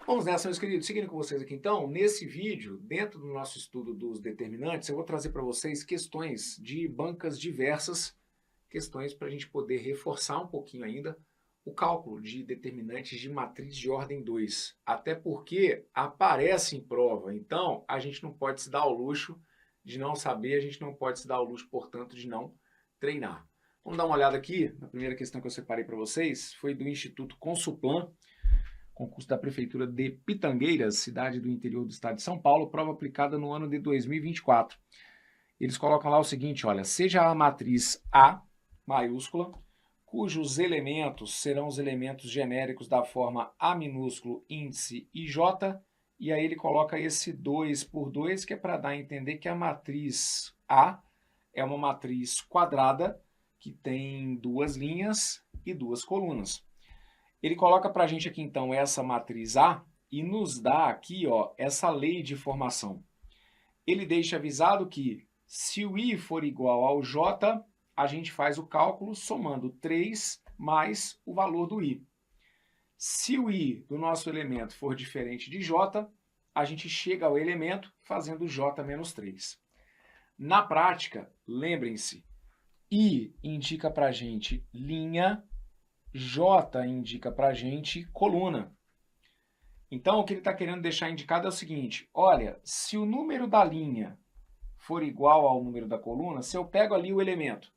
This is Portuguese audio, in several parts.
Vamos nessa, meus queridos. Seguindo com vocês aqui, então, nesse vídeo, dentro do nosso estudo dos determinantes, eu vou trazer para vocês questões de bancas diversas, questões para a gente poder reforçar um pouquinho ainda o cálculo de determinantes de matriz de ordem 2. Até porque aparece em prova, então a gente não pode se dar ao luxo de não saber, a gente não pode se dar ao luxo, portanto, de não treinar. Vamos dar uma olhada aqui, na primeira questão que eu separei para vocês, foi do Instituto Consuplan, concurso da Prefeitura de Pitangueiras, cidade do interior do estado de São Paulo, prova aplicada no ano de 2024. Eles colocam lá o seguinte, olha, seja a matriz A, maiúscula, cujos elementos serão os elementos genéricos da forma A minúsculo, índice e J, e aí ele coloca esse 2 por 2, que é para dar a entender que a matriz A é uma matriz quadrada, que tem duas linhas e duas colunas. Ele coloca para a gente aqui, então, essa matriz A e nos dá aqui, ó, essa lei de formação. Ele deixa avisado que, se o I for igual ao J, a gente faz o cálculo somando 3 mais o valor do I. Se o I do nosso elemento for diferente de J, a gente chega ao elemento fazendo J menos 3. Na prática, lembrem-se, I indica para a gente linha, J indica para a gente coluna. Então, o que ele está querendo deixar indicado é o seguinte, olha, se o número da linha for igual ao número da coluna, se eu pego ali o elemento,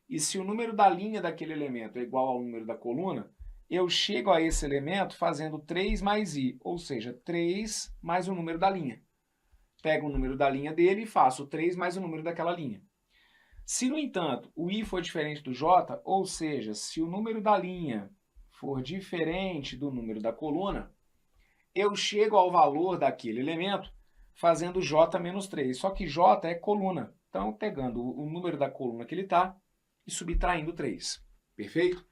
e se o número da linha daquele elemento é igual ao número da coluna, eu chego a esse elemento fazendo 3 mais I, ou seja, 3 mais o número da linha. Pego o número da linha dele e faço 3 mais o número daquela linha. Se, no entanto, o I for diferente do J, ou seja, se o número da linha for diferente do número da coluna, eu chego ao valor daquele elemento fazendo J menos 3. Só que J é coluna. Então, pegando o número da coluna que ele está e subtraindo 3. Perfeito?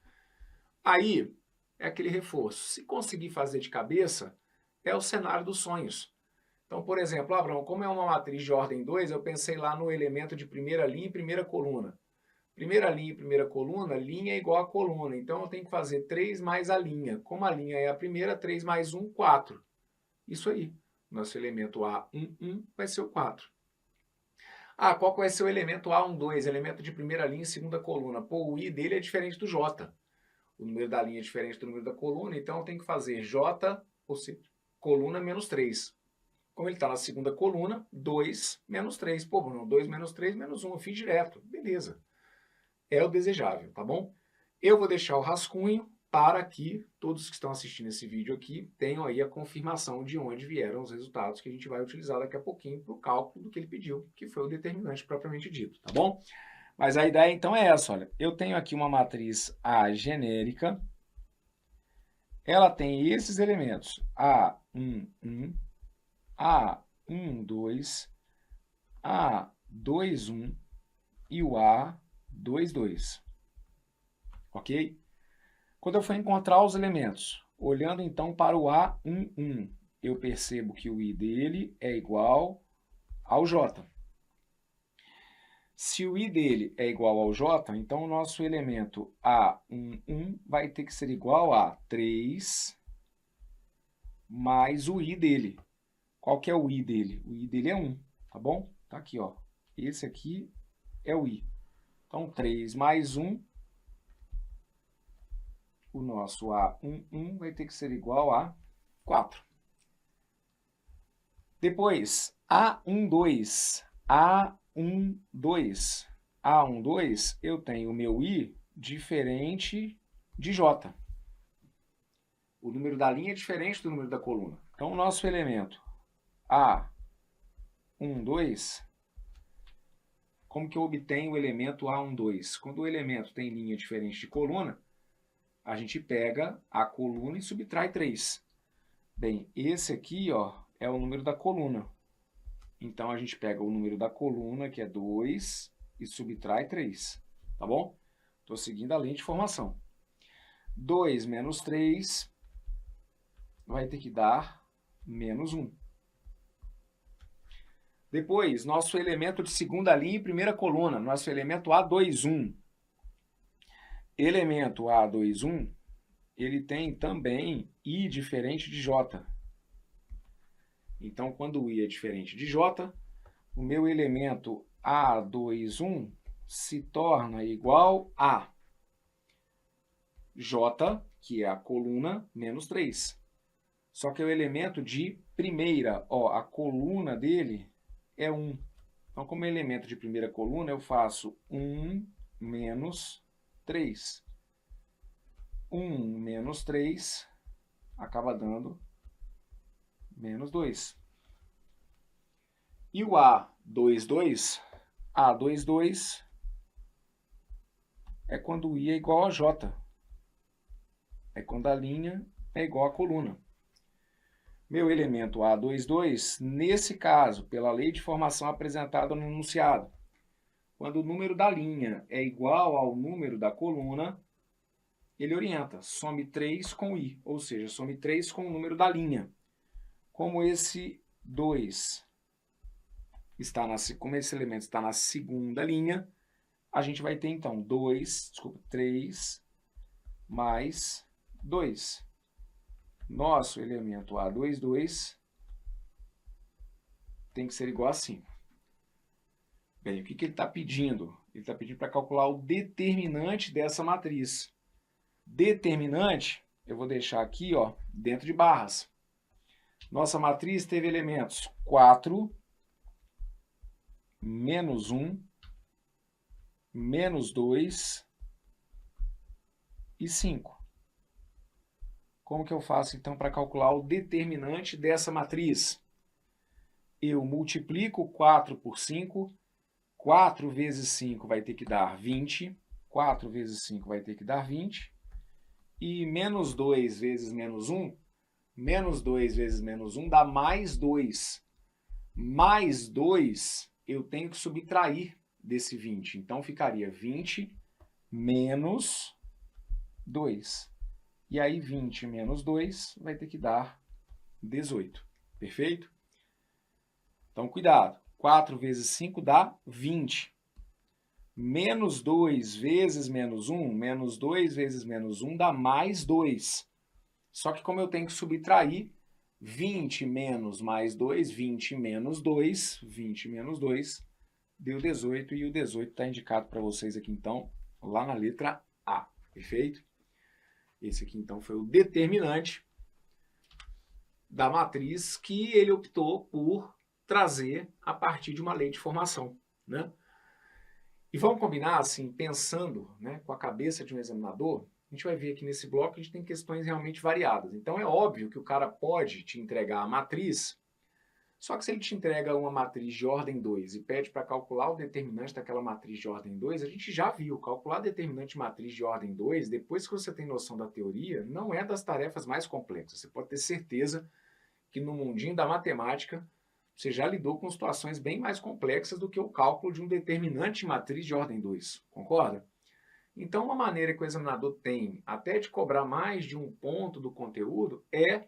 Aí, é aquele reforço. Se conseguir fazer de cabeça, é o cenário dos sonhos. Então, por exemplo, Abraão, como é uma matriz de ordem 2, eu pensei lá no elemento de primeira linha e primeira coluna. Primeira linha e primeira coluna, linha é igual a coluna. Então, eu tenho que fazer 3 mais a linha. Como a linha é a primeira, 3 mais 1, 4. Isso aí. Nosso elemento A11 vai ser o 4. Ah, qual vai ser o elemento A12? Elemento de primeira linha e segunda coluna. Pô, o I dele é diferente do J. O número da linha é diferente do número da coluna, então eu tenho que fazer J, ou seja, coluna menos 3. Como ele está na segunda coluna, 2 menos 3. Pô, Bruno, 2 menos 3 menos 1. Eu fiz direto. Beleza. É o desejável, tá bom? Eu vou deixar o rascunho para que todos que estão assistindo esse vídeo aqui tenham aí a confirmação de onde vieram os resultados que a gente vai utilizar daqui a pouquinho para o cálculo do que ele pediu, que foi o determinante propriamente dito, tá bom? Mas a ideia então é essa, olha. Eu tenho aqui uma matriz A genérica. Ela tem esses elementos. A11, A12, A21 e o A22. Ok? Quando eu for encontrar os elementos, olhando então para o A11, eu percebo que o I dele é igual ao J. Se o I dele é igual ao J, então o nosso elemento A11 vai ter que ser igual a 3 mais o I dele. Qual que é o I dele? O I dele é 1, tá bom? Tá aqui, ó. Esse aqui é o I. Então, 3 mais 1, o nosso A11 vai ter que ser igual a 4. Depois, A12. A12, eu tenho o meu I diferente de J. O número da linha é diferente do número da coluna. Então, o nosso elemento A12, como que eu obtenho o elemento A12? Quando o elemento tem linha diferente de coluna, a gente pega a coluna e subtrai 3. Bem, esse aqui, ó, é o número da coluna. Então, a gente pega o número da coluna, que é 2, e subtrai 3. Tá bom? Estou seguindo a linha de formação. 2 menos 3 vai ter que dar menos 1. Depois, nosso elemento de segunda linha e primeira coluna, nosso elemento A21. Elemento A21, ele tem também I diferente de J. Então, quando o I é diferente de J, o meu elemento A21 se torna igual a J, que é a coluna, menos 3. Só que é o elemento de primeira. Ó, a coluna dele é 1. Então, como elemento de primeira coluna, eu faço 1 menos 3. 1 menos 3 acaba dando menos 2. E o A22 é quando o I é igual a J. É quando a linha é igual à coluna. Meu elemento A22, nesse caso, pela lei de formação apresentada no enunciado, quando o número da linha é igual ao número da coluna, ele orienta, some 3 com I, ou seja, some 3 com o número da linha. Como esse 2 como esse elemento está na segunda linha, a gente vai ter então 3 mais 2. Nosso elemento A22 tem que ser igual a 5. Bem, o que ele está pedindo? Ele está pedindo para calcular o determinante dessa matriz. Determinante, eu vou deixar aqui, ó, dentro de barras. Nossa matriz teve elementos 4, menos 1, menos 2 e 5. Como que eu faço, então, para calcular o determinante dessa matriz? Eu multiplico 4 por 5. 4 vezes 5 vai ter que dar 20. 4 vezes 5 vai ter que dar 20. E menos 2 vezes menos 1, menos 2 vezes menos 1 dá mais 2. Mais 2 eu tenho que subtrair desse 20. Então, ficaria 20 menos 2. E aí, 20 menos 2 vai ter que dar 18. Perfeito? Então, cuidado. 4 vezes 5 dá 20. Menos 2 vezes menos 1, menos 2 vezes menos 1 dá mais 2. Só que como eu tenho que subtrair, 20 menos mais 2, 20 menos 2, 20 menos 2, deu 18. E o 18 está indicado para vocês aqui, então, lá na letra A. Perfeito? Esse aqui, então, foi o determinante da matriz que ele optou por trazer a partir de uma lei de formação, né? E vamos combinar, assim, pensando, né, com a cabeça de um examinador, a gente vai ver aqui nesse bloco que a gente tem questões realmente variadas. Então, é óbvio que o cara pode te entregar a matriz, só que se ele te entrega uma matriz de ordem 2 e pede para calcular o determinante daquela matriz de ordem 2, a gente já viu, calcular determinante de matriz de ordem 2, depois que você tem noção da teoria, não é das tarefas mais complexas. Você pode ter certeza que no mundinho da matemática, você já lidou com situações bem mais complexas do que o cálculo de um determinante de matriz de ordem 2. Concorda? Então, uma maneira que o examinador tem até de cobrar mais de um ponto do conteúdo é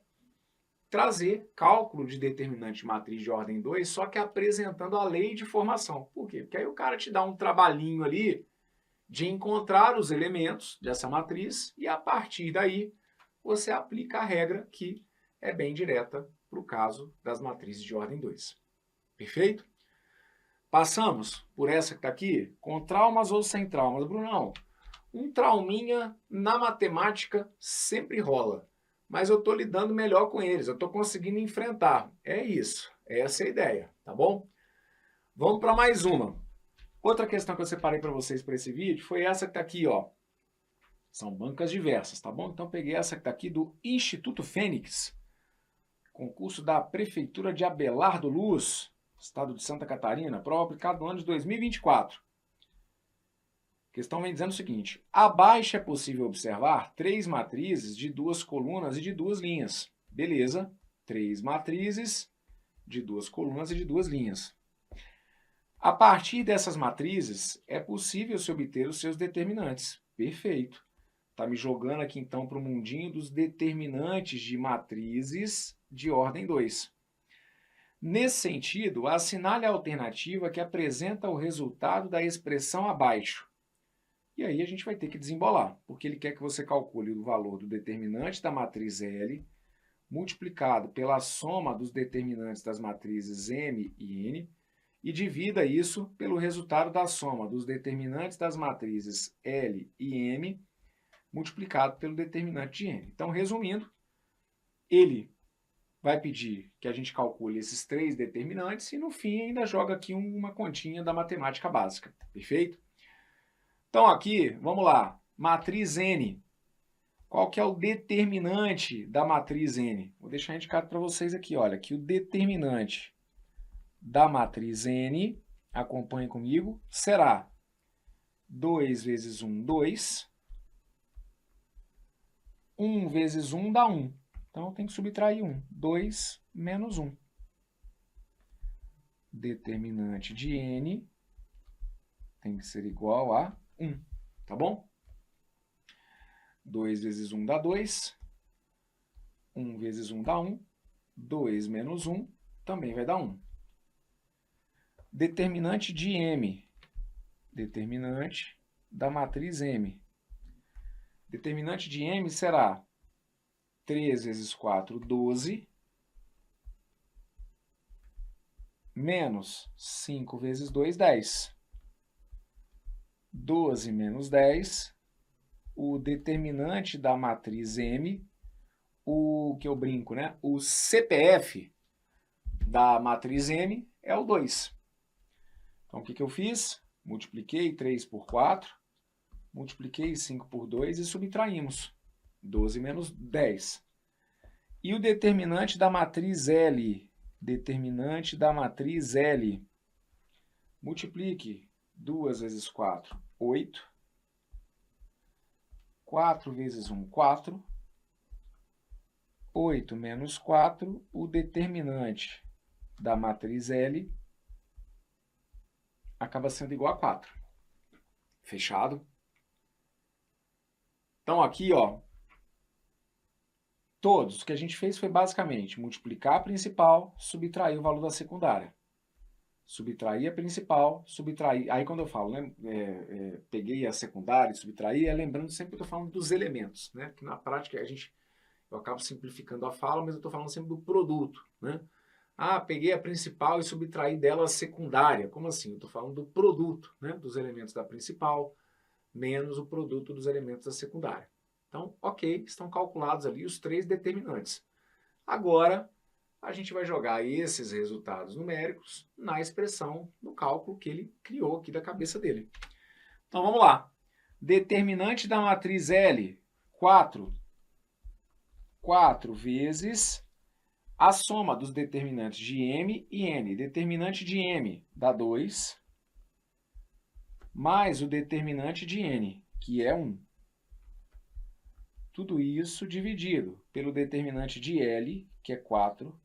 trazer cálculo de determinante de matriz de ordem 2, só que apresentando a lei de formação. Por quê? Porque aí o cara te dá um trabalhinho ali de encontrar os elementos dessa matriz e, a partir daí, você aplica a regra que é bem direta para o caso das matrizes de ordem 2. Perfeito? Passamos por essa que está aqui, com traumas ou sem traumas. Brunão, um trauminha na matemática sempre rola, mas eu estou lidando melhor com eles, eu estou conseguindo enfrentar. É isso, essa é a ideia, tá bom? Vamos para mais uma. Outra questão que eu separei para vocês para esse vídeo foi essa que está aqui, ó. São bancas diversas, tá bom? Então peguei essa que está aqui do Instituto Fênix, concurso da Prefeitura de Abelardo Luz, estado de Santa Catarina, prova aplicada no ano de 2024. A questão vem dizendo o seguinte: abaixo é possível observar 3 matrizes de 2 colunas e de 2 linhas. Beleza, 3 matrizes de 2 colunas e de 2 linhas. A partir dessas matrizes, é possível se obter os seus determinantes. Perfeito. Está me jogando aqui, então, para o mundinho dos determinantes de matrizes de ordem 2. Nesse sentido, assinale a alternativa que apresenta o resultado da expressão abaixo. E aí a gente vai ter que desembolar, porque ele quer que você calcule o valor do determinante da matriz L, multiplicado pela soma dos determinantes das matrizes M e N, e divida isso pelo resultado da soma dos determinantes das matrizes L e M, multiplicado pelo determinante de N. Então, resumindo, ele vai pedir que a gente calcule esses 3 determinantes e, no fim, ainda joga aqui uma continha da matemática básica. Perfeito? Então, aqui, vamos lá. Matriz N. Qual que é o determinante da matriz N? Vou deixar indicado para vocês aqui, olha, que o determinante da matriz N, acompanhe comigo, será 2 vezes 1, 2. 1 vezes 1 dá 1. Então, eu tenho que subtrair 1. 2 menos 1. Determinante de N tem que ser igual a 1. Tá bom? 2 vezes 1 dá 2. 1 vezes 1 dá 1. 2 menos 1 também vai dar 1. Determinante de M. Determinante da matriz M. Determinante de M será 3 vezes 4, 12. Menos 5 vezes 2, 10. 12 menos 10. O determinante da matriz M, o que eu brinco, né? O CPF da matriz M é o 2. Então, o que eu fiz? Multipliquei 3 por 4, multipliquei 5 por 2 e subtraímos. 12 menos 10. E o determinante da matriz L? Determinante da matriz L. Multiplique 2 vezes 4, 8. 4 vezes 1, 4. 8 menos 4, o determinante da matriz L acaba sendo igual a 4. Fechado? Então, aqui, ó, todos, o que a gente fez foi basicamente multiplicar a principal, subtrair o valor da secundária. Subtrair a principal, subtrair... Aí, quando eu falo, né, peguei a secundária e subtraí, lembrando sempre que eu estou falando dos elementos, né? Que na prática eu acabo simplificando a fala, mas eu estou falando sempre do produto, né? Ah, peguei a principal e subtraí dela a secundária. Como assim? Eu estou falando do produto, né? Dos elementos da principal, menos o produto dos elementos da secundária. Então, ok, estão calculados ali os 3 determinantes. Agora, a gente vai jogar esses resultados numéricos na expressão, no cálculo que ele criou aqui da cabeça dele. Então, vamos lá. Determinante da matriz L, 4. 4 vezes a soma dos determinantes de M e N. Determinante de M dá 2, mais o determinante de N, que é 1. Tudo isso dividido pelo determinante de L, que é 4,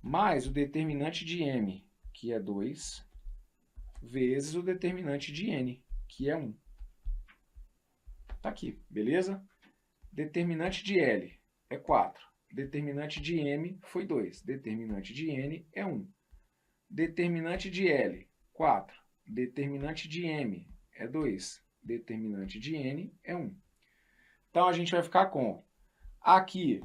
mais o determinante de M, que é 2, vezes o determinante de N, que é 1. Tá aqui, beleza? Determinante de L é 4. Determinante de M foi 2. Determinante de N é 1. Determinante de L, 4. Determinante de M é 2. Determinante de N é 1. Então, a gente vai ficar com aqui,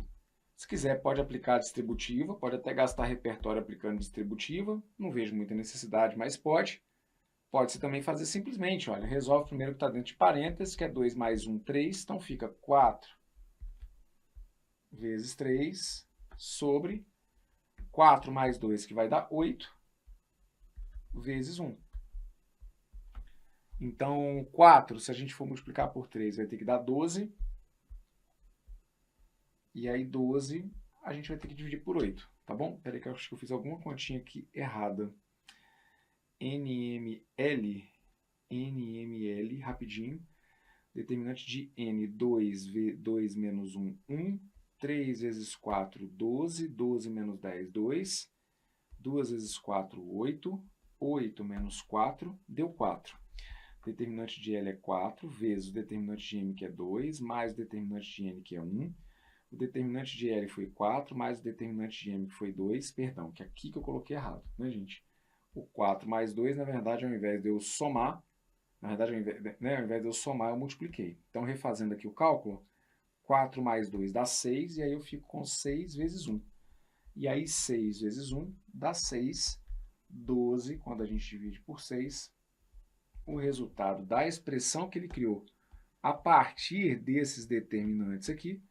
se quiser, pode aplicar a distributiva, pode até gastar repertório aplicando distributiva, não vejo muita necessidade, mas pode. Pode-se também fazer simplesmente, olha, resolve primeiro o que está dentro de parênteses, que é 2 mais 1, 3, então fica 4 vezes 3 sobre 4 mais 2, que vai dar 8, vezes 1. Então, 4, se a gente for multiplicar por 3, vai ter que dar 12. E aí 12 a gente vai ter que dividir por 8, tá bom? Espera aí que eu acho que eu fiz alguma continha aqui errada. NML, rapidinho. Determinante de N, 2 menos 1, 1. 3 vezes 4, 12. 12 menos 10, 2. 2 vezes 4, 8. 8 menos 4, deu 4. Determinante de L é 4, vezes o determinante de M, que é 2, mais o determinante de N, que é 1. O determinante de L foi 4, mais o determinante de M, que foi 2. Perdão, que é aqui que eu coloquei errado, né, gente? O 4 mais 2, na verdade, ao invés de eu somar, na verdade, ao invés de eu somar, eu multipliquei. Então, refazendo aqui o cálculo, 4 mais 2 dá 6, e aí eu fico com 6 vezes 1. E aí 6 vezes 1 dá 6, 12, quando a gente divide por 6, o resultado da expressão que ele criou a partir desses determinantes aqui,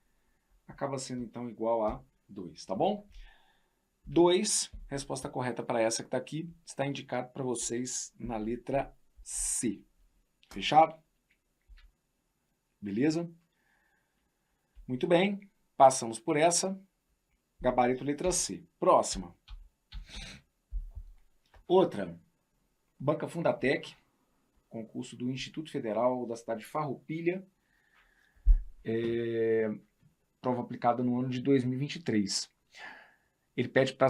acaba sendo então igual a 2, tá bom? 2, resposta correta para essa que está aqui, está indicado para vocês na letra C. Fechado? Beleza? Muito bem, passamos por essa, gabarito letra C. Próxima. Outra, Banca Fundatec, concurso do Instituto Federal da cidade de Farroupilha, prova aplicada no ano de 2023. Ele pede para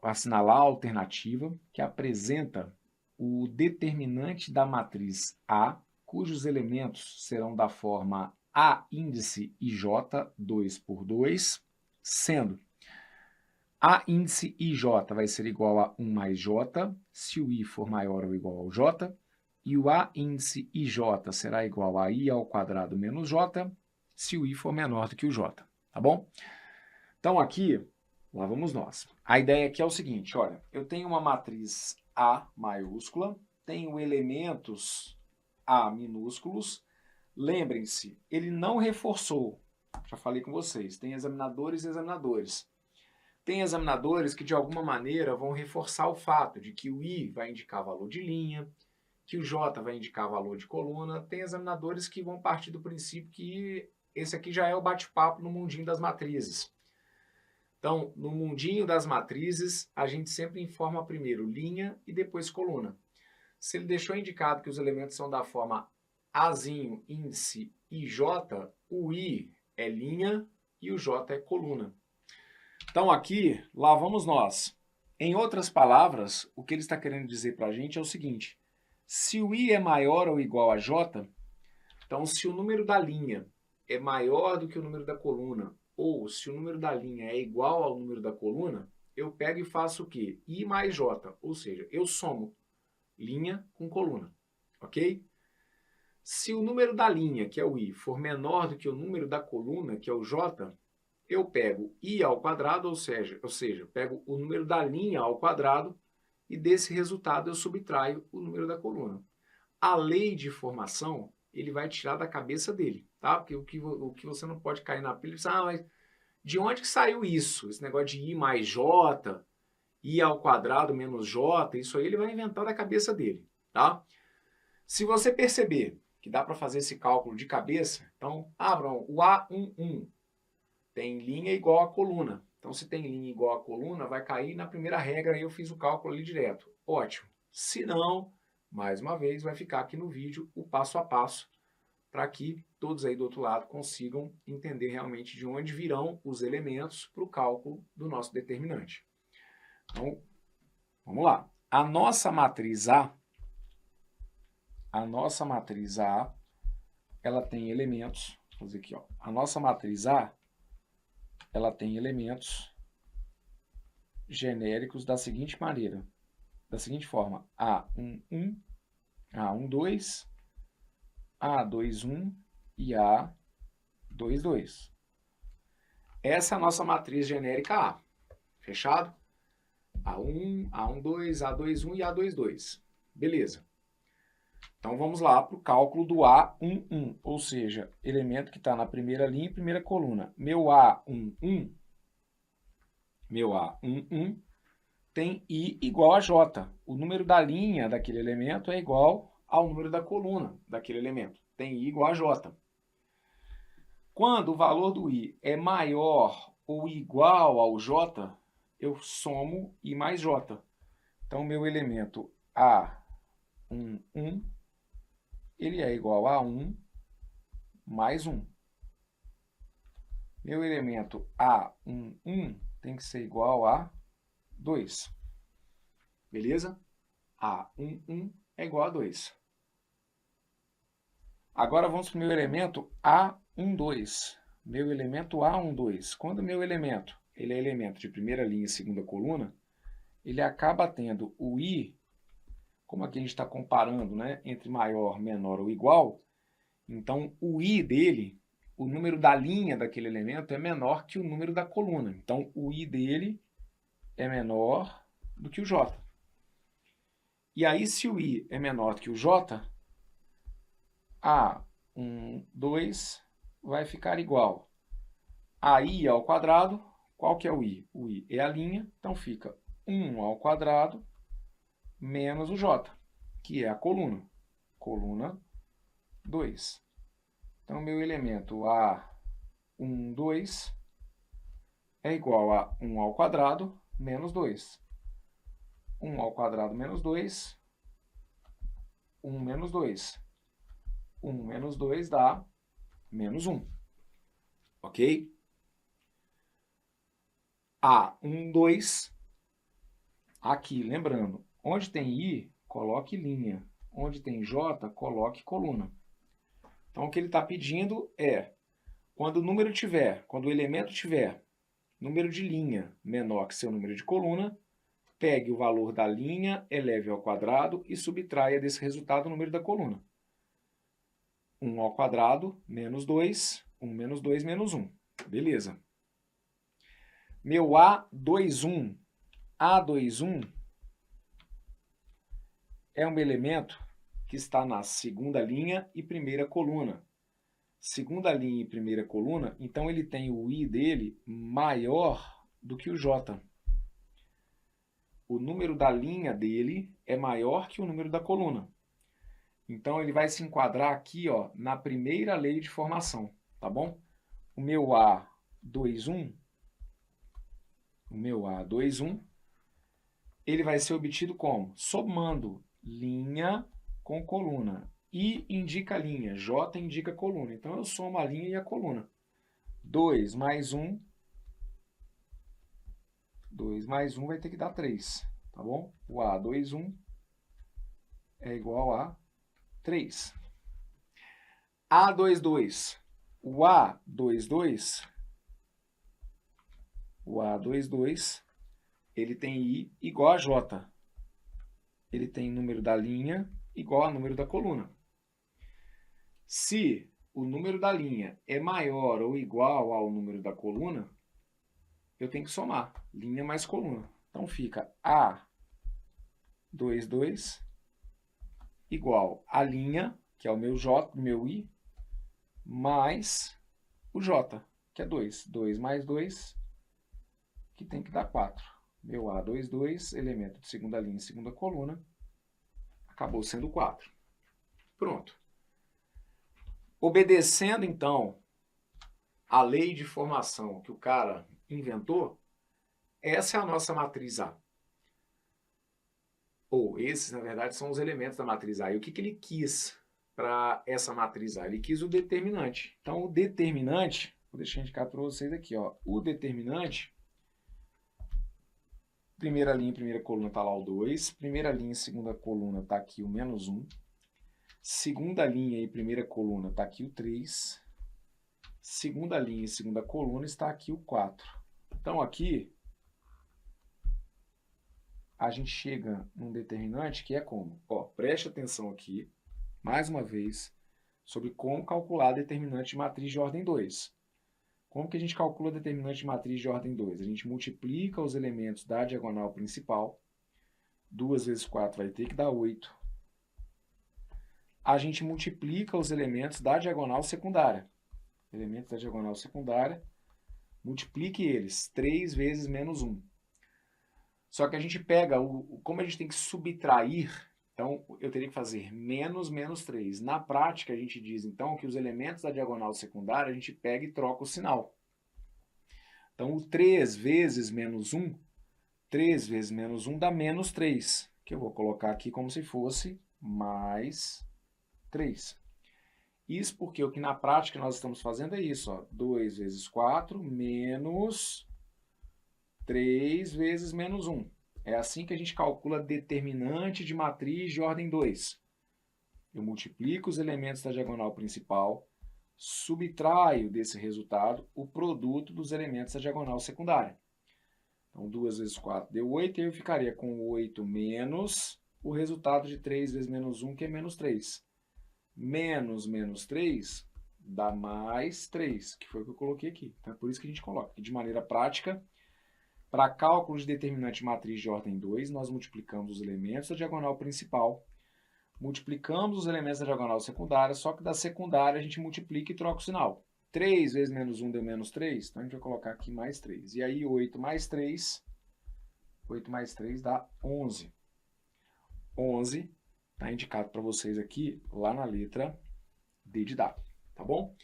assinalar a alternativa que apresenta o determinante da matriz A, cujos elementos serão da forma A índice IJ 2 por 2, sendo A índice IJ vai ser igual a 1 mais J, se o I for maior ou igual ao J, e o A índice IJ será igual a I ao quadrado menos J, se o I for menor do que o J, tá bom? Então aqui, lá vamos nós. A ideia aqui é o seguinte, olha, eu tenho uma matriz A maiúscula, tenho elementos A minúsculos, lembrem-se, ele não reforçou, já falei com vocês, tem examinadores e examinadores. Tem examinadores que de alguma maneira vão reforçar o fato de que o I vai indicar valor de linha, que o J vai indicar valor de coluna. Tem examinadores que vão partir do princípio que esse aqui já é o bate-papo no mundinho das matrizes. Então, no mundinho das matrizes, a gente sempre informa primeiro linha e depois coluna. Se ele deixou indicado que os elementos são da forma Azinho, índice e J, o I é linha e o J é coluna. Então aqui, lá vamos nós. Em outras palavras, o que ele está querendo dizer para a gente é o seguinte: se o I é maior ou igual a J, então se o número da linha é maior do que o número da coluna, ou se o número da linha é igual ao número da coluna, eu pego e faço o quê? I mais J, ou seja, eu somo linha com coluna, ok? Se o número da linha, que é o I, for menor do que o número da coluna, que é o J, eu pego I ao quadrado, ou seja, pego o número da linha ao quadrado e desse resultado eu subtraio o número da coluna. A lei de formação, ele vai tirar da cabeça dele, tá? Porque o que você não pode cair na pilha e pensar, mas de onde que saiu isso? Esse negócio de I mais J, I ao quadrado menos J, isso aí ele vai inventar da cabeça dele, tá? Se você perceber que dá para fazer esse cálculo de cabeça, então, Abraão, o A11 tem linha igual a coluna. Então, se tem linha igual a coluna, vai cair na primeira regra e eu fiz o cálculo ali direto. Ótimo. Se não, mais uma vez, vai ficar aqui no vídeo o passo a passo para que todos aí do outro lado consigam entender realmente de onde virão os elementos para o cálculo do nosso determinante. Então, vamos lá. A nossa matriz A, ela tem elementos, vou fazer aqui, ó. A nossa matriz A, ela tem elementos genéricos da seguinte maneira, da seguinte forma: A11, A12, A21 e A22. Essa é a nossa matriz genérica A. Fechado? A1, A12, A21 e A22. Beleza. Então vamos lá para o cálculo do A11, ou seja, elemento que está na primeira linha e primeira coluna. Meu A11 tem I igual a J. O número da linha daquele elemento é igual ao número da coluna daquele elemento. Tem I igual a J. Quando o valor do I é maior ou igual ao J, eu somo I mais J. Então, meu elemento A11, ele é igual a 1 mais 1. Meu elemento A11 tem que ser igual a 2. Beleza? A11 é igual a 2. Agora vamos para o meu elemento A12. Meu elemento A12. Quando meu elemento ele é elemento de primeira linha e segunda coluna, ele acaba tendo o I, como aqui a gente está comparando, né, entre maior, menor ou igual, então o I dele, o número da linha daquele elemento é menor que o número da coluna. Então, o I dele é menor do que o J. E aí, se o I é menor do que o J, A1, 2 vai ficar igual a I ao quadrado. Qual que é o I? O I é a linha, então fica 1 ao quadrado menos o J, que é a coluna. Coluna 2. Então, meu elemento A1, 2 é igual a 1 ao quadrado menos 2. 1 ao quadrado menos 2, 1 menos 2. 1 menos 2 dá menos 1. Ok? A1, 2. Aqui, lembrando, onde tem I, coloque linha. Onde tem J, coloque coluna. Então, o que ele está pedindo é, quando o elemento tiver número de linha menor que seu número de coluna, pegue o valor da linha, eleve ao quadrado e subtraia desse resultado o número da coluna. 1 ao quadrado menos 2, 1 menos 2 menos 1. Beleza. Meu A21. A21 é um elemento que está na segunda linha e primeira coluna. Segunda linha e primeira coluna, então ele tem o I dele maior do que o J. O número da linha dele é maior que o número da coluna. Então ele vai se enquadrar aqui, ó, na primeira lei de formação, tá bom? O meu A21, ele vai ser obtido como? Somando linha com coluna. I indica linha, J indica coluna. Então, eu somo a linha e a coluna. 2 mais 1. 2 mais 1 vai ter que dar 3, tá bom? O A21 é igual a 3. A22. O A22, ele tem I igual a J. Ele tem número da linha igual a número da coluna. Se o número da linha é maior ou igual ao número da coluna, eu tenho que somar linha mais coluna. Então fica A22 igual a linha, que é o meu J, meu I, mais o J, que é 2. 2 mais 2, que tem que dar 4. Meu A22, elemento de segunda linha e segunda coluna, acabou sendo 4. Pronto. Obedecendo, então, a lei de formação que o cara inventou, essa é a nossa matriz A. Ou esses, na verdade, são os elementos da matriz A. E o que ele quis para essa matriz A? Ele quis o determinante. Então, o determinante, vou deixar indicar para vocês aqui, ó, o determinante, primeira linha e primeira coluna está lá o 2, primeira linha e segunda coluna está aqui o menos 1, segunda linha e primeira coluna está aqui o 3, segunda linha e segunda coluna está aqui o 4. Então, aqui, a gente chega num determinante que é como? Ó, preste atenção aqui, mais uma vez, sobre como calcular determinante de matriz de ordem 2. Como que a gente calcula determinante de matriz de ordem 2? A gente multiplica os elementos da diagonal principal. 2 vezes 4 vai ter que dar 8. A gente multiplica os elementos da diagonal secundária. Elementos da diagonal secundária, multiplique eles. 3 vezes menos 1. Só que a gente pega, como a gente tem que subtrair, então eu teria que fazer menos 3. Na prática, a gente diz, então, que os elementos da diagonal secundária, a gente pega e troca o sinal. Então, o 3 vezes menos 1, 3 vezes menos 1 dá menos 3, que eu vou colocar aqui como se fosse mais 3. Isso porque o que na prática nós estamos fazendo é isso, ó, 2 vezes 4 menos 3 vezes menos 1. É assim que a gente calcula determinante de matriz de ordem 2. Eu multiplico os elementos da diagonal principal, subtraio desse resultado o produto dos elementos da diagonal secundária. Então, 2 vezes 4 deu 8, e eu ficaria com 8 menos o resultado de 3 vezes menos 1, que é menos 3. Menos 3 dá mais 3, que foi o que eu coloquei aqui. Então é por isso que a gente coloca. E de maneira prática, para cálculo de determinante de matriz de ordem 2, nós multiplicamos os elementos da diagonal principal, multiplicamos os elementos da diagonal secundária, só que da secundária a gente multiplica e troca o sinal. 3 vezes menos 1 deu menos 3, então a gente vai colocar aqui mais 3. E aí 8 mais 3 dá 11. 11 está indicado para vocês aqui, lá na letra D de dado, tá bom?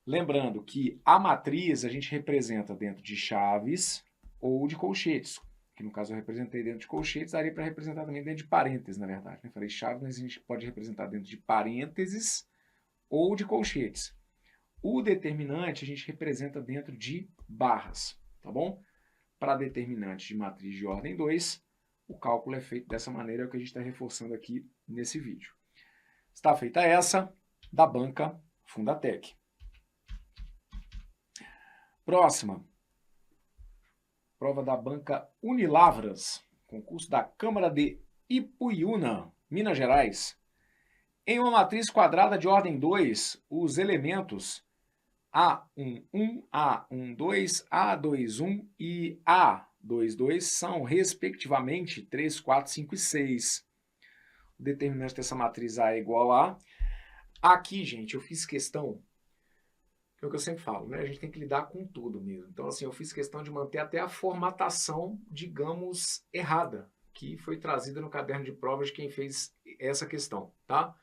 Lembrando que a matriz a gente representa dentro de chaves ou de colchetes, que no caso eu representei dentro de colchetes, daria para representar também dentro de parênteses, na verdade. Eu falei chaves, mas a gente pode representar dentro de parênteses ou de colchetes. O determinante a gente representa dentro de barras, tá bom? Para determinante de matriz de ordem 2, o cálculo é feito dessa maneira, é o que a gente está reforçando aqui nesse vídeo. Está feita essa da banca Fundatec. Próxima. Prova da banca Unilavras, concurso da Câmara de Ipuiuna, Minas Gerais. Em uma matriz quadrada de ordem 2, os elementos A11, A12, A21 e A22 são, respectivamente, 3, 4, 5 e 6. O determinante dessa matriz A é igual a... Aqui, gente, eu fiz questão, que é o que eu sempre falo, né? A gente tem que lidar com tudo mesmo. Então, assim, eu fiz questão de manter até a formatação, digamos, errada, que foi trazida no caderno de provas de quem fez essa questão, tá?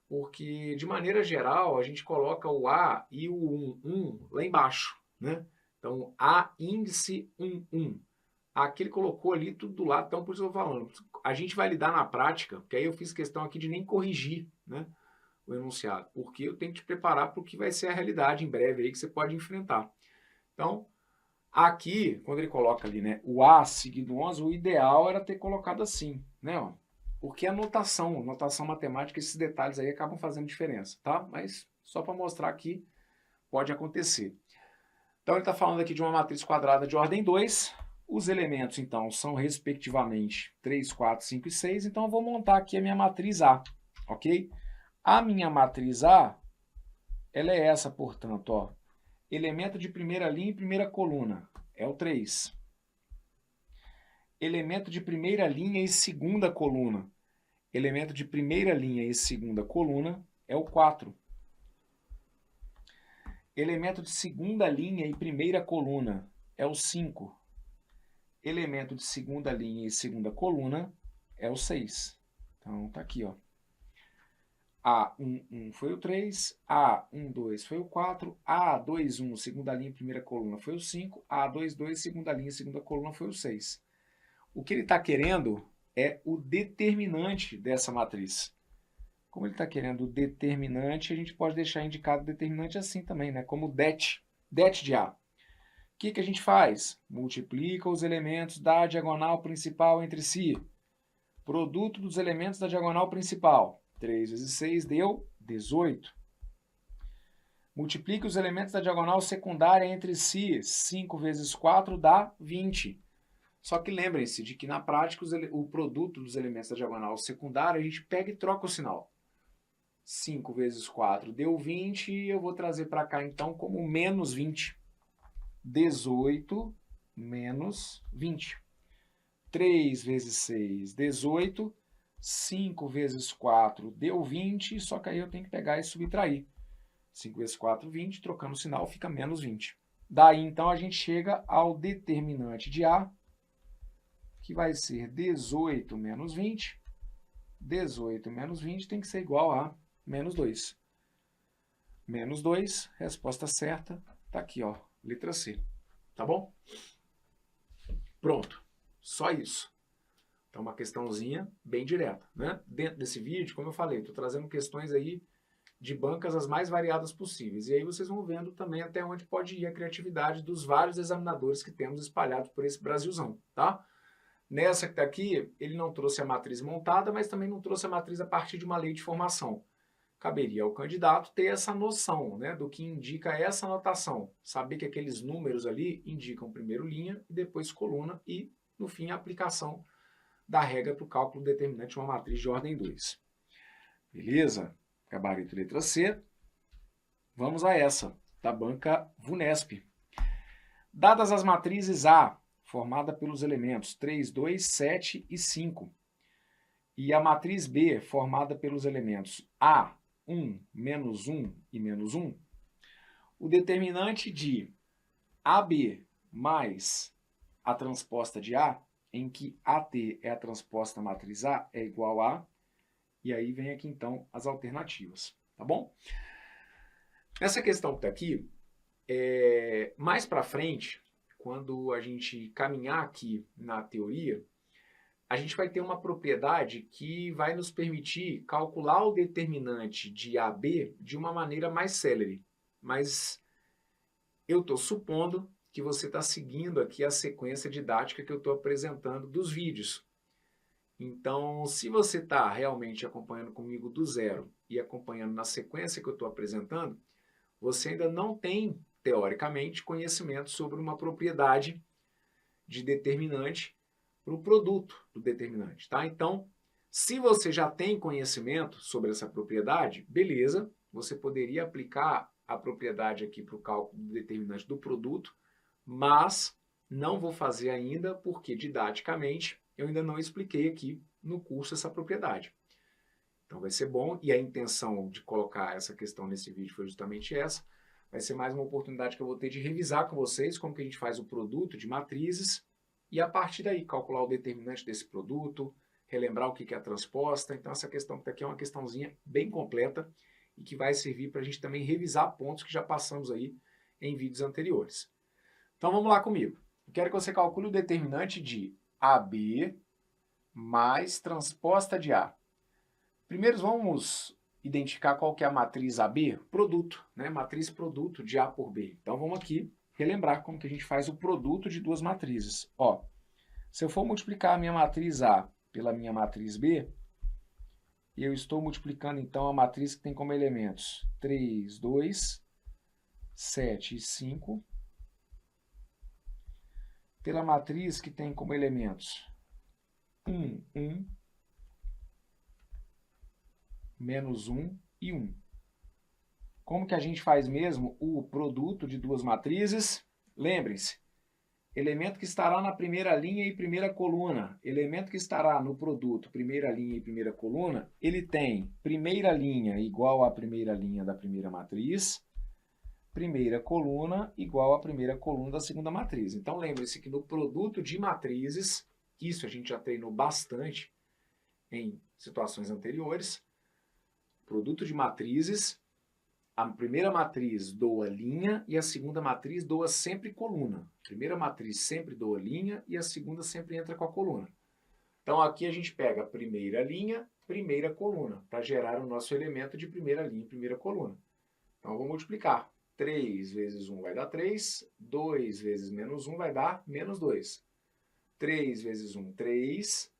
Porque, de maneira geral, a gente coloca o A e o 1 lá embaixo, né? Então, A índice 1. Aqui ele colocou ali tudo do lado, então por isso eu estou falando. A gente vai lidar na prática, porque aí eu fiz questão aqui de nem corrigir, né, o enunciado, porque eu tenho que te preparar para o que vai ser a realidade em breve aí que você pode enfrentar. Então, aqui, quando ele coloca ali, né, o A seguido 11, o ideal era ter colocado assim, né, ó. Porque a notação matemática, esses detalhes aí acabam fazendo diferença, tá? Mas só para mostrar que pode acontecer. Então ele está falando aqui de uma matriz quadrada de ordem 2. Os elementos, então, são respectivamente 3, 4, 5 e 6. Então eu vou montar aqui a minha matriz A, ok? A minha matriz A, ela é essa, portanto, ó. Elemento de primeira linha e primeira coluna é o 3. Elemento de primeira linha e segunda coluna. Elemento de primeira linha e segunda coluna é o 4. Elemento de segunda linha e primeira coluna é o 5. Elemento de segunda linha e segunda coluna é o 6. Então, tá aqui, ó. A11 foi o 3, A12 foi o 4, A21, segunda linha e primeira coluna foi o 5, A22, segunda linha e segunda coluna foi o 6. O que ele está querendo é o determinante dessa matriz. Como ele está querendo o determinante, a gente pode deixar indicado o determinante assim também, né? Como det de A. O que a gente faz? Multiplica os elementos da diagonal principal entre si. Produto dos elementos da diagonal principal. 3 vezes 6 deu 18. Multiplique os elementos da diagonal secundária entre si. 5 vezes 4 dá 20. Só que lembrem-se de que na prática o produto dos elementos da diagonal secundária a gente pega e troca o sinal. 5 vezes 4 deu 20 e eu vou trazer para cá então como menos 20. 18 menos 20. 3 vezes 6, 18. 5 vezes 4 deu 20, só que aí eu tenho que pegar e subtrair. 5 vezes 4, 20, trocando o sinal fica menos 20. Daí então a gente chega ao determinante de A, que vai ser 18 menos 20. 18 menos 20 tem que ser igual a menos 2. Menos 2, resposta certa, tá aqui, ó, letra C. Tá bom? Pronto. Só isso. Então, uma questãozinha bem direta, né? Dentro desse vídeo, como eu falei, estou trazendo questões aí de bancas as mais variadas possíveis. E aí vocês vão vendo também até onde pode ir a criatividade dos vários examinadores que temos espalhados por esse Brasilzão, tá? Nessa que está aqui, ele não trouxe a matriz montada, mas também não trouxe a matriz a partir de uma lei de formação. Caberia ao candidato ter essa noção, né, do que indica essa notação. Saber que aqueles números ali indicam primeiro linha e depois coluna e, no fim, a aplicação da regra para o cálculo determinante de uma matriz de ordem 2. Beleza? Gabarito letra C. Vamos a essa, da banca VUNESP. Dadas as matrizes A, formada pelos elementos 3, 2, 7 e 5, e a matriz B, formada pelos elementos A, 1, menos 1 e menos 1, o determinante de AB mais a transposta de A, em que AT é a transposta matriz A, é igual a, e aí vem aqui então as alternativas, tá bom? Essa questão que está aqui, mais para frente, quando a gente caminhar aqui na teoria, a gente vai ter uma propriedade que vai nos permitir calcular o determinante de AB de uma maneira mais célere. Mas eu estou supondo que você está seguindo aqui a sequência didática que eu estou apresentando dos vídeos. Então, se você está realmente acompanhando comigo do zero e acompanhando na sequência que eu estou apresentando, você ainda não tem, teoricamente, conhecimento sobre uma propriedade de determinante para o produto do determinante, tá? Então, se você já tem conhecimento sobre essa propriedade, beleza, você poderia aplicar a propriedade aqui para o cálculo do determinante do produto, mas não vou fazer ainda porque, didaticamente, eu ainda não expliquei aqui no curso essa propriedade. Então vai ser bom, e a intenção de colocar essa questão nesse vídeo foi justamente essa. Vai ser mais uma oportunidade que eu vou ter de revisar com vocês como que a gente faz o produto de matrizes e a partir daí calcular o determinante desse produto, relembrar o que é a transposta. Então essa questão que está aqui é uma questãozinha bem completa e que vai servir para a gente também revisar pontos que já passamos aí em vídeos anteriores. Então vamos lá comigo. Eu quero que você calcule o determinante de AB mais transposta de A. Primeiro vamos identificar qual que é a matriz AB, produto, né? Matriz produto de A por B. Então vamos aqui relembrar como que a gente faz o produto de duas matrizes. Ó, se eu for multiplicar a minha matriz A pela minha matriz B, eu estou multiplicando então a matriz que tem como elementos 3, 2, 7 e 5, pela matriz que tem como elementos 1, 1, menos 1 e 1. Como que a gente faz mesmo o produto de duas matrizes? Lembrem-se, elemento que estará na primeira linha e primeira coluna, elemento que estará no produto primeira linha e primeira coluna, ele tem primeira linha igual à primeira linha da primeira matriz, primeira coluna igual à primeira coluna da segunda matriz. Então lembre-se que no produto de matrizes, isso a gente já treinou bastante em situações anteriores, produto de matrizes, a primeira matriz doa linha e a segunda matriz doa sempre coluna. A primeira matriz sempre doa linha e a segunda sempre entra com a coluna. Então aqui a gente pega a primeira linha, primeira coluna, para gerar o nosso elemento de primeira linha e primeira coluna. Então eu vou multiplicar. 3 vezes 1 vai dar 3, 2 vezes menos 1 vai dar menos 2. 3 vezes 1, 3,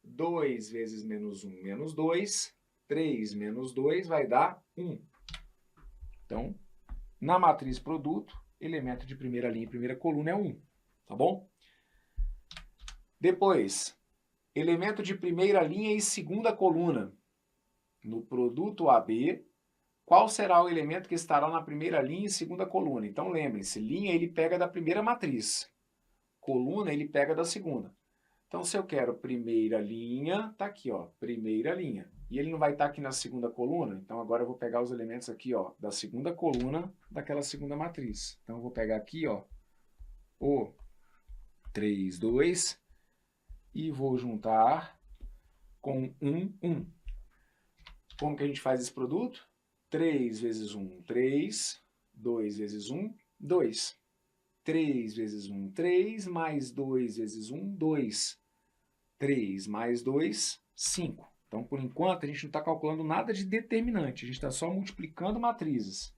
2 vezes menos 1, menos 2, 3 menos 2 vai dar 1. Então, na matriz produto, elemento de primeira linha e primeira coluna é 1, tá bom? Depois, elemento de primeira linha e segunda coluna. No produto AB, qual será o elemento que estará na primeira linha e segunda coluna? Então, lembrem-se, linha ele pega da primeira matriz, coluna ele pega da segunda. Então, se eu quero primeira linha, está aqui, ó, primeira linha. E ele não vai estar aqui na segunda coluna, então agora eu vou pegar os elementos aqui, ó, da segunda coluna daquela segunda matriz. Então, eu vou pegar aqui, ó, o 3, 2 e vou juntar com 1, 1. Como que a gente faz esse produto? 3 vezes 1, 3, 2 vezes 1, 2. 3 vezes 1, 3, mais 2 vezes 1, 2. 3 mais 2, 5. Então, por enquanto, a gente não está calculando nada de determinante, a gente está só multiplicando matrizes.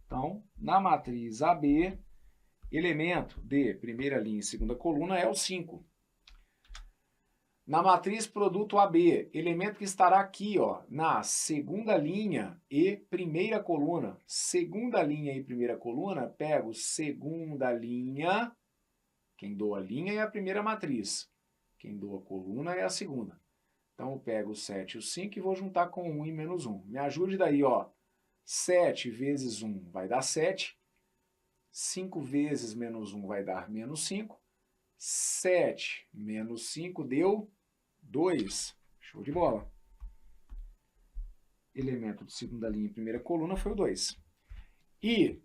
Então, na matriz AB, elemento de primeira linha e segunda coluna é o 5. Na matriz produto AB, elemento que estará aqui, ó, na segunda linha e primeira coluna. Segunda linha e primeira coluna, pego segunda linha, quem doa a linha é a primeira matriz. Quem doa a coluna é a segunda. Então, eu pego o 7 e o 5 e vou juntar com 1 e menos 1. Me ajude daí, ó. 7 vezes 1 vai dar 7. 5 vezes menos 1 vai dar menos 5. 7 menos 5 deu 2. Show de bola. Elemento de segunda linha e primeira coluna foi o 2. E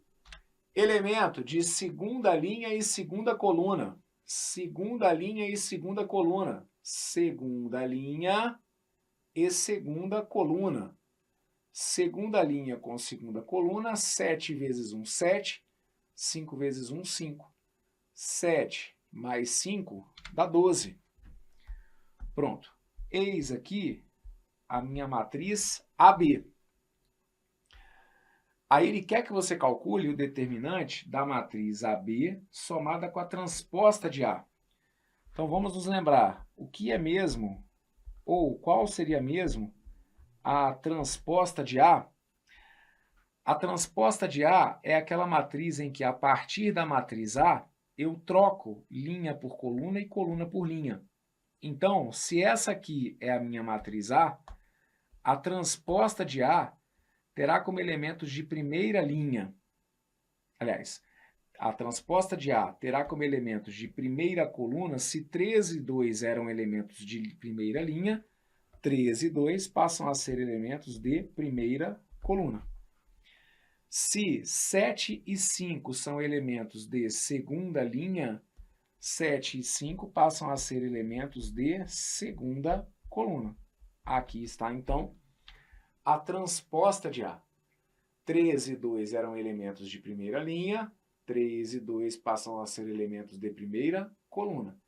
elemento de segunda linha e segunda coluna. Segunda linha e segunda coluna. Segunda linha e segunda coluna. Segunda linha com segunda coluna, 7 vezes 1, 7. 5 vezes 1, 5. 7 mais 5 dá 12. Pronto. Eis aqui a minha matriz AB. Aí ele quer que você calcule o determinante da matriz AB somada com a transposta de A. Então vamos nos lembrar, o que é mesmo, ou qual seria mesmo, a transposta de A? A transposta de A é aquela matriz em que, a partir da matriz A, eu troco linha por coluna e coluna por linha. Então, se essa aqui é a minha matriz a transposta de A terá como elementos de primeira linha. Aliás, a transposta de A terá como elementos de primeira coluna, se 13 e 2 eram elementos de primeira linha, 13 e 2 passam a ser elementos de primeira coluna. Se 7 e 5 são elementos de segunda linha, 7 e 5 passam a ser elementos de segunda coluna. Aqui está, então, a transposta de A. 13 e 2 eram elementos de primeira linha, 3 e 2 passam a ser elementos de primeira coluna.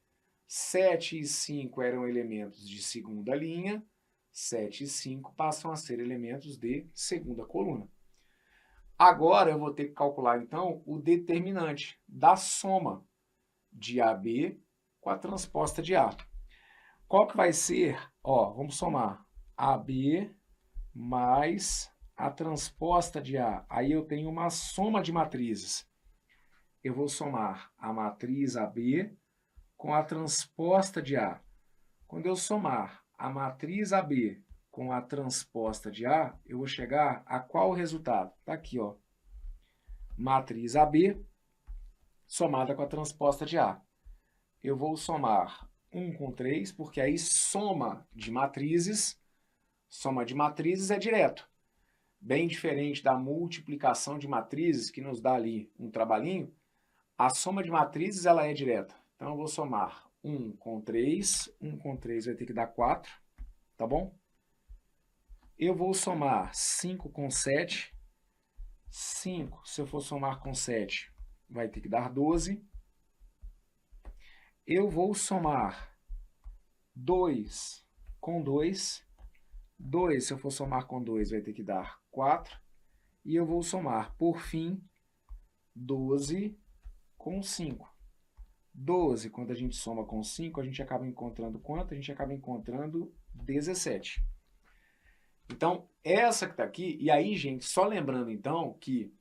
7 e 5 eram elementos de segunda linha, 7 e 5 passam a ser elementos de segunda coluna. Agora eu vou ter que calcular, então, o determinante da soma de AB com a transposta de A. Qual que vai ser? Ó, vamos somar AB mais a transposta de A. Aí eu tenho uma soma de matrizes. Eu vou somar a matriz AB com a transposta de A. Quando eu somar a matriz AB com a transposta de A, eu vou chegar a qual resultado? Está aqui, ó. Matriz AB somada com a transposta de A. Eu vou somar 1 com 3, porque aí soma de matrizes é direto. Bem diferente da multiplicação de matrizes, que nos dá ali um trabalhinho, a soma de matrizes ela é direta. Então eu vou somar 1 com 3, 1 com 3 vai ter que dar 4, tá bom? Eu vou somar 5 com 7, 5, se eu for somar com 7, vai ter que dar 12. Eu vou somar 2 com 2, 2, se eu for somar com 2, vai ter que dar 4. E eu vou somar, por fim, 12 com 5. 12, quando a gente soma com 5, a gente acaba encontrando quanto? A gente acaba encontrando 17. Então, essa que está aqui, e aí, gente, só lembrando, então, que,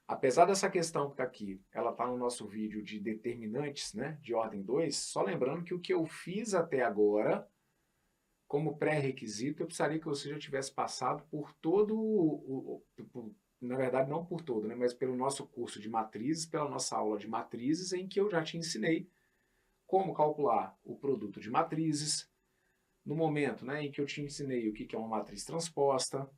apesar dessa questão que está aqui, ela está no nosso vídeo de determinantes, né, de ordem 2, só lembrando que o que eu fiz até agora, como pré-requisito, eu precisaria que você já tivesse passado por todo na verdade, não por todo, né, mas pelo nosso curso de matrizes, pela nossa aula de matrizes, em que eu já te ensinei como calcular o produto de matrizes, no momento, né, em que eu te ensinei o que é uma matriz transposta,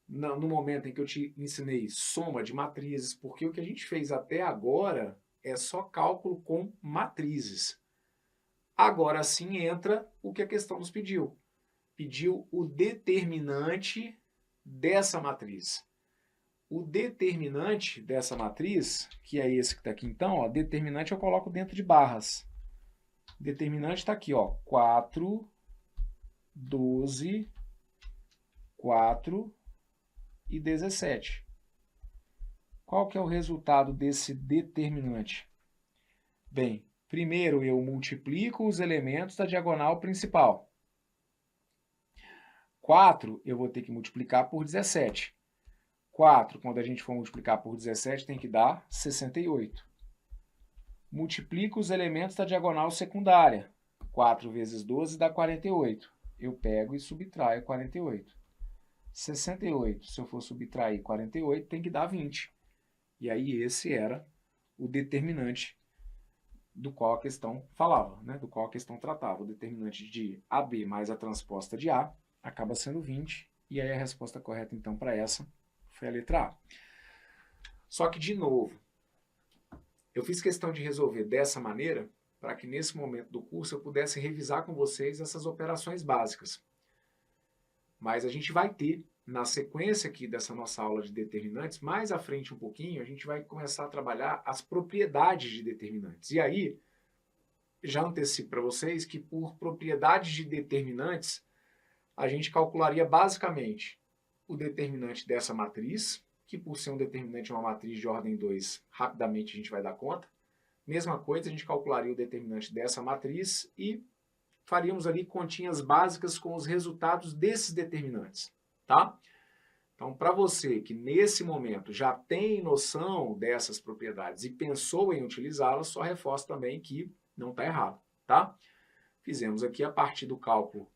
no momento em que eu te ensinei soma de matrizes, porque o que a gente fez até agora é só cálculo com matrizes. Agora sim entra o que a questão nos pediu. Pediu o determinante dessa matriz. O determinante dessa matriz, que é esse que está aqui então, ó, determinante eu coloco dentro de barras. Determinante está aqui, ó, 4, 12, 4 e 17. Qual que é o resultado desse determinante? Bem, primeiro eu multiplico os elementos da diagonal principal. 4 eu vou ter que multiplicar por 17. 4, quando a gente for multiplicar por 17, tem que dar 68. Multiplico os elementos da diagonal secundária. 4 vezes 12 dá 48. Eu pego e subtraio 48. 68, se eu for subtrair 48, tem que dar 20. E aí esse era o determinante do qual a questão falava, né? Do qual a questão tratava. O determinante de AB mais a transposta de A acaba sendo 20, e aí a resposta correta, então, para essa foi a letra A. Só que, de novo, eu fiz questão de resolver dessa maneira para que, nesse momento do curso, eu pudesse revisar com vocês essas operações básicas. Mas a gente vai ter, na sequência aqui dessa nossa aula de determinantes, mais à frente um pouquinho, a gente vai começar a trabalhar as propriedades de determinantes. E aí, já antecipo para vocês que por propriedades de determinantes, a gente calcularia basicamente o determinante dessa matriz, que por ser um determinante de uma matriz de ordem 2, rapidamente a gente vai dar conta. Mesma coisa, a gente calcularia o determinante dessa matriz e faríamos ali continhas básicas com os resultados desses determinantes, tá? Então, para você que nesse momento já tem noção dessas propriedades e pensou em utilizá-las, só reforço também que não está errado, tá? Fizemos aqui a partir do cálculo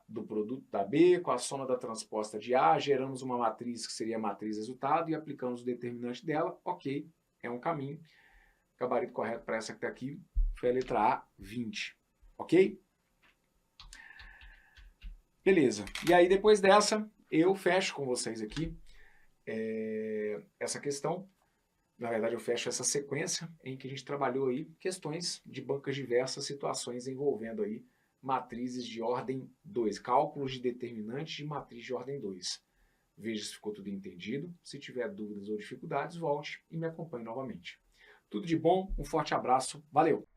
do produto da B com a soma da transposta de A, geramos uma matriz que seria a matriz resultado e aplicamos o determinante dela, ok, é um caminho. O gabarito correto para essa que está aqui foi a letra A, 20, ok? Beleza, e aí depois dessa eu fecho com vocês aqui essa questão. Na verdade eu fecho essa sequência em que a gente trabalhou aí questões de bancas diversas, situações envolvendo aí matrizes de ordem 2, cálculos de determinantes de matriz de ordem 2. Veja se ficou tudo entendido. Se tiver dúvidas ou dificuldades, volte e me acompanhe novamente. Tudo de bom, um forte abraço, valeu!